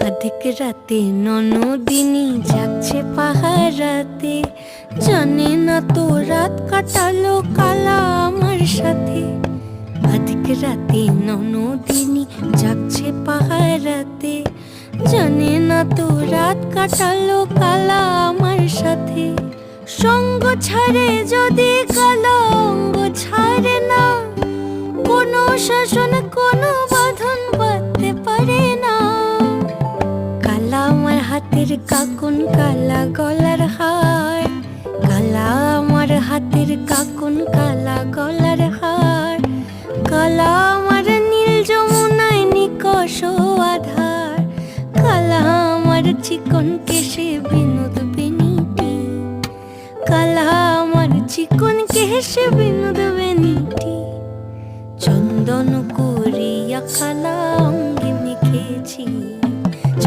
আধিক রাতে ননদিনী যাচ্ছে পাহারাতে, জানে না তো রাত কাটালো কালা আমার সাথে। আধিক রাতে ননদিনী যাচ্ছে পাহারাতে, জানে না তো রাত কাটালো কালা আমার সাথে। সঙ্গ ছাড়ে যদি কালা অঙ্গ ছাড়ে না, কোনো শাসন কোনো বাঁধন বাঁধতে পারে না। কালা আমার হাতের কাকুন কালা গলার হার, কালা আমার হাতের কাকুন কালা গলার হার। কালা আমার নীল যমুনায় নিকষ আধার, কালা আমার চিকন কেশে বিনোদ বেনিটি, কালা আমার চিকন কেশে বিনোদ বেনিটি। চন্দন করিয়া কালা অঙ্গে মেখেছি।